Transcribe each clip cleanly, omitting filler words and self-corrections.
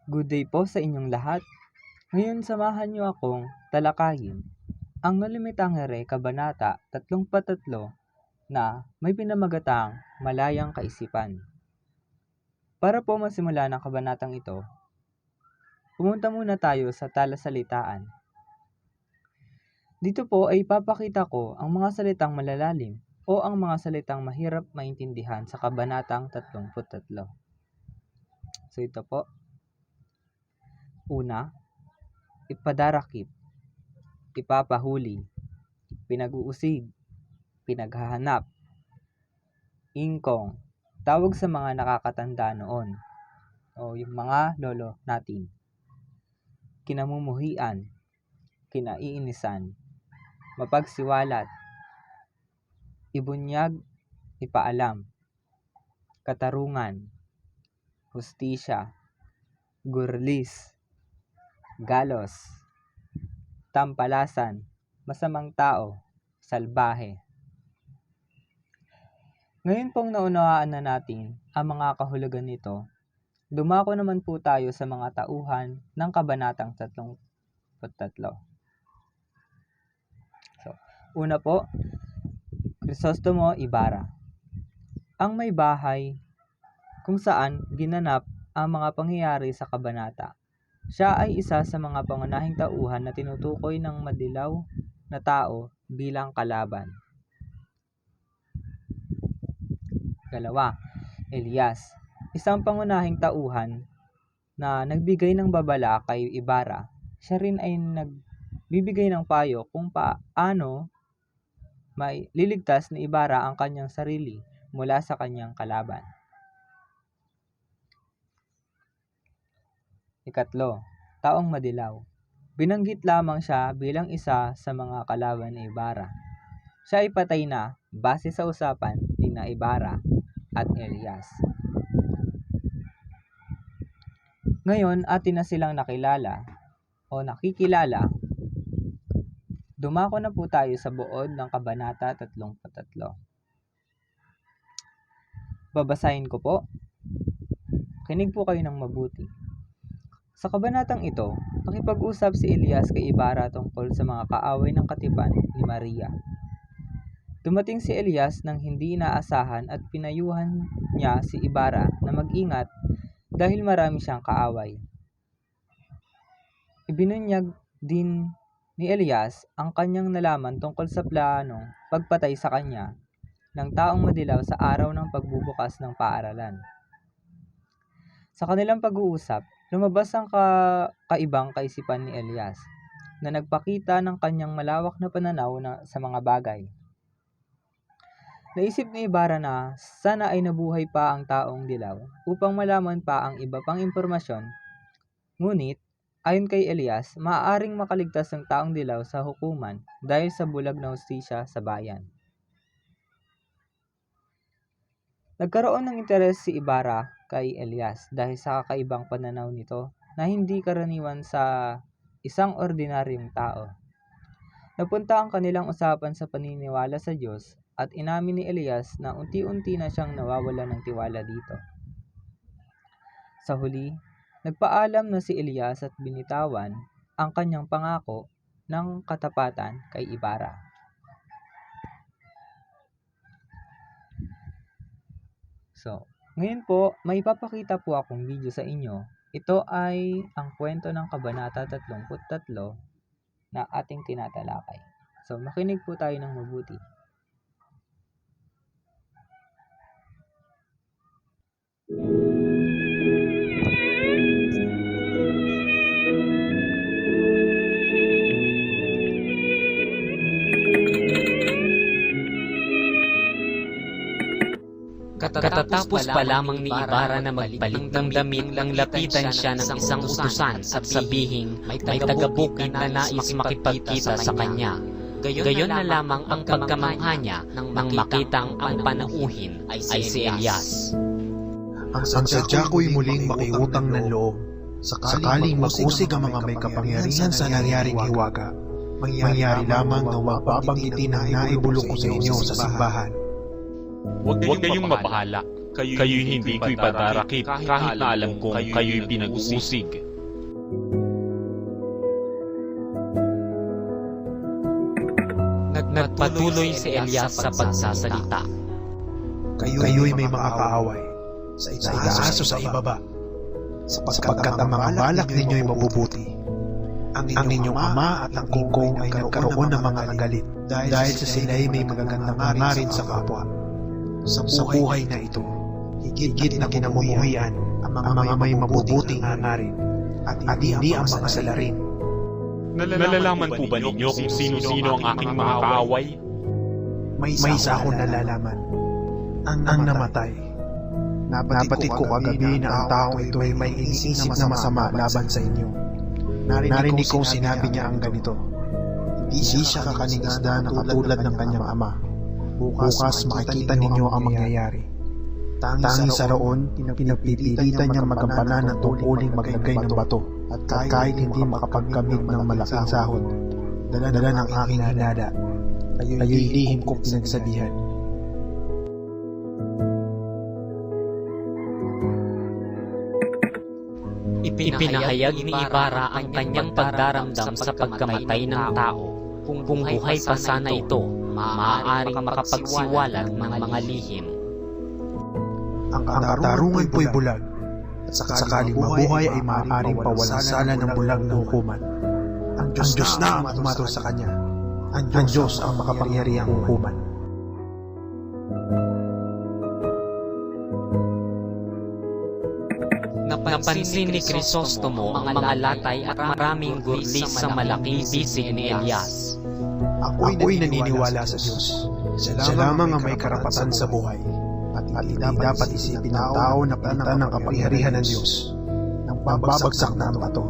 Good day po sa inyong lahat. Ngayon samahan niyo akong talakayin ang Nolimitangere Kabanata 33 na may pinamagatang Malayang Kaisipan. Para po masimula ng kabanatang ito, pumunta muna tayo sa talasalitaan. Dito po ay ipapakita ko ang mga salitang malalalim o ang mga salitang mahirap maintindihan sa kabanatang 33. So ito po. Una, ipadarakip, ipapahuli, pinag-uusig, pinaghahanap, ingkong, tawag sa mga nakakatanda noon o yung mga lolo natin. Kinamumuhian, kinaiinisan, mapagsiwalat, ibunyag, ipaalam, katarungan, hustisya, gurlis, galos, tampalasan, masamang tao, salbahe. Ngayon pong naunawaan na natin ang mga kahulugan nito, dumako naman po tayo sa mga tauhan ng kabanatang 33. So, una po, Crisostomo Ibarra. Ang may bahay kung saan ginanap ang mga pangyayari sa kabanata. Siya ay isa sa mga pangunahing tauhan na tinutukoy ng madilaw na tao bilang kalaban. Dalawa, Elias, isang pangunahing tauhan na nagbigay ng babala kay Ibarra. Siya rin ay nagbibigay ng payo kung paano may liligtas ni Ibarra ang kanyang sarili mula sa kanyang kalaban. Ikatlo, taong madilaw. Binanggit lamang siya bilang isa sa mga kalaban ni Ibarra. Siya ay patay na base sa usapan ni na Ibarra at Elias. Ngayon atin na silang nakilala o nakikilala. Dumako na po tayo sa buod ng Kabanata 33. Babasahin ko po. Kinig po kayo ng mabuti. Sa kabanatang ito, nakipag-usap si Elias kay Ibarra tungkol sa mga kaaway ng katipan ni Maria. Dumating si Elias nang hindi inaasahan at pinayuhan niya si Ibarra na mag-ingat dahil marami siyang kaaway. Ibinunyag din ni Elias ang kanyang nalaman tungkol sa planong pagpatay sa kanya ng taong madilaw sa araw ng pagbubukas ng paaralan. Sa kanilang pag-uusap, lumabas ang kaibang kaisipan ni Elias na nagpakita ng kanyang malawak na pananaw sa mga bagay. Naisip ni Ibarra na sana ay nabuhay pa ang taong dilaw upang malaman pa ang iba pang impormasyon. Ngunit, ayon kay Elias, maaaring makaligtas ang taong dilaw sa hukuman dahil sa bulag na hustisya sa bayan. Nagkaroon ng interes si Ibarra kay Elias dahil sa kakaibang pananaw nito na hindi karaniwan sa isang ordinaryong tao. Napunta ang kanilang usapan sa paniniwala sa Diyos at inamin ni Elias na unti-unti na siyang nawawala ng tiwala dito. Sa huli, nagpaalam na si Elias at binitawan ang kanyang pangako ng katapatan kay Ibarra. So, ngayon po, may ipapakita po akong video sa inyo. Ito ay ang kwento ng Kabanata 33 na ating tinatalakay. So, makinig po tayo ng mabuti. Katatapos pa lamang ni Ibarra na magpalit ng damit nang lapitan siya ng isang utusan at sabihing may taga-bukid na nais makipagkita sa kanya. Gayon na lamang ang pagkamangha niya nang makitang ang panauhin ay si Elias. Ang sadya ko'y muling makiutang ng loob, sakaling mag-usig ang mga may kapangyarihan sa nangyaring hiwaga. Mangyari lamang na mapapanggitin ang naibulok ko sa inyo sa simbahan. Huwag kayong mabahala. Kayo'y hindi ko ipadarakip kahit na alam kong kayo'y pinag-uusig. Nagpatuloy si Elias sa pagsasalita. Kayo'y may mga kaaway sa itaas o sa ibaba, sapagkat ang mga balak ninyo'y mabubuti. Ang inyong ama at ang kong ay nagkaroon ng mga kagalit dahil sa sila'y may magagandang hangarin sa kapwa. Sa buhay na ito, higit na kinamumuhian ang mga may mabubuting hangarin at hindi ang mga salarin. Nalalaman po ba ninyo kung sino-sino ang aking mga kaaway? May isa akong nalalaman, ang namatay. Nabatid ko kagabi na ang taong ito ay may iniisip na masama laban sa inyo. Narinig kong sinabi niya ang ganito: hindi siya kakaning isda na katulad ng kanyang ama. Bukas makikita ninyo ang mangyayari. Tanging sa roon, pinagpipilitan niyang magampanan ng tungkuling maglagay ng bato, at kahit hindi makapagkamit ng malaking sahod, dala ng aking hinada, kayo'y lihim kong pinagsabihan. Ipinahayag ni Ibarra ang kanyang pagdaramdam sa pagkamatay ng tao. Kung buhay pa sana ito, maaaring makapagsiwalag ng mga lihim. Ang katarungan po'y bulag, at sakaling mabuhay ay maaaring pawalan sana ng bulag na hukuman. Ang Diyos na ang tumatol sa kanya. Ang Diyos ang makapangyarihang hukuman. Napansin ni Crisostomo ang mga latay at maraming gurlis sa malaking bisig ni Elias. Ako'y naniniwala sa Diyos. Siya lamang ang may karapatan sa buhay. At hindi dapat isipin ng tao na palitan ng kapangyarihan ng Diyos. Nang babagsak na ang bato,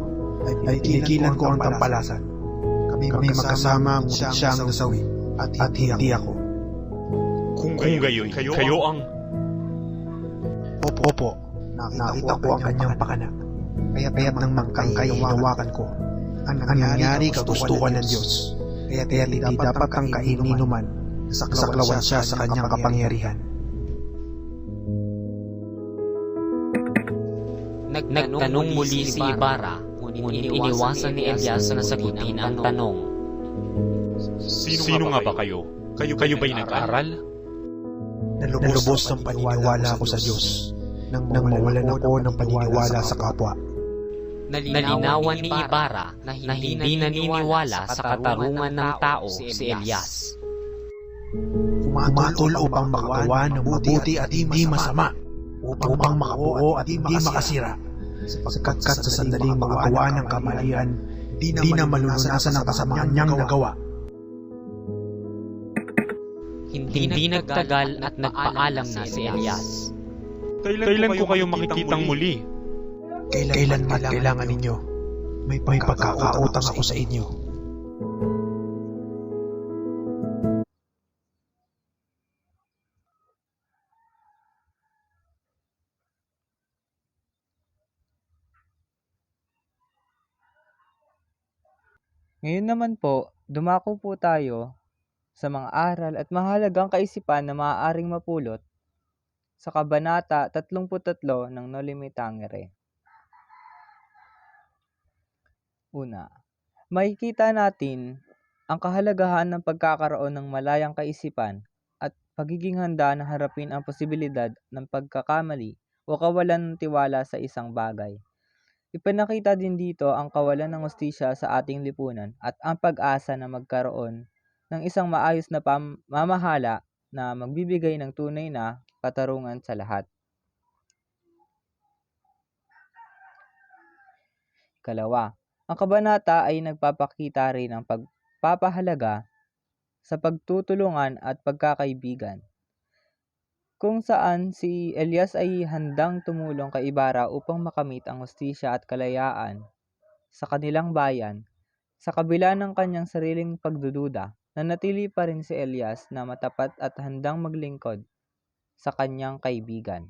ay kinikilan ko ang tampalasan. Kami magkasama, ngunit siya ang nasawi, at hindi ako. Kung gayon, kayo ang... Opo, nakita ko ang kanyang pakanak. Kaya't nang mangkay hinawakan ko. Ang nangyari kagustuhan ng Diyos. Kaya't hindi dapat tangkain ni Numan. Saklawan siya sa kanyang kapangyarihan. Nagtanong muli si Ibarra, ngunit iniwasan ni Elias na sagutin ang tanong. Sino nga ba kayo? Kayo ba'y nag-aral? Nalubos ng paniniwala ko sa Diyos nang mawalan ako ng paniniwala sa kapwa. Nalinawan ni Ibarra na hindi naniniwala sa katarungan ng tao si Elias. Umatol upang makagawa ng mabuti at hindi masama, upang makabuo at hindi makasira, sapagkat sa sandaling makagawa ng kamalian, di na malulunasan ang kasamaan niyang nagawa. Hindi nagtagal at nagpaalam na si Elias. Kailan ko kayo makikitang muli? Kailan man kailangan ninyo, may pagkakautang ako sa inyo. Ngayon naman po, dumako po tayo sa mga aral at mahalagang kaisipan na maaaring mapulot sa Kabanata 33 ng Noli Me Tangere. Una, makikita natin ang kahalagahan ng pagkakaroon ng malayang kaisipan at pagiging handa na harapin ang posibilidad ng pagkakamali o kawalan ng tiwala sa isang bagay. Ipinakita din dito ang kawalan ng hustisya sa ating lipunan at ang pag-asa na magkaroon ng isang maayos na pamamahala na magbibigay ng tunay na katarungan sa lahat. Ikalawa, ang kabanata ay nagpapakita rin ng pagpapahalaga sa pagtutulungan at pagkakaibigan, kung saan si Elias ay handang tumulong kay Ibarra upang makamit ang hustisya at kalayaan sa kanilang bayan. Sa kabila ng kanyang sariling pagdududa, nanatili pa rin si Elias na matapat at handang maglingkod sa kanyang kaibigan.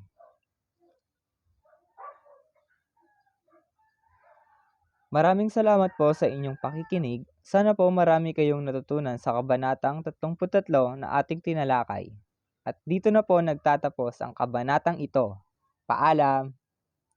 Maraming salamat po sa inyong pakikinig. Sana po marami kayong natutunan sa kabanatang 33 na ating tinalakay. At dito na po nagtatapos ang kabanatang ito. Paalam!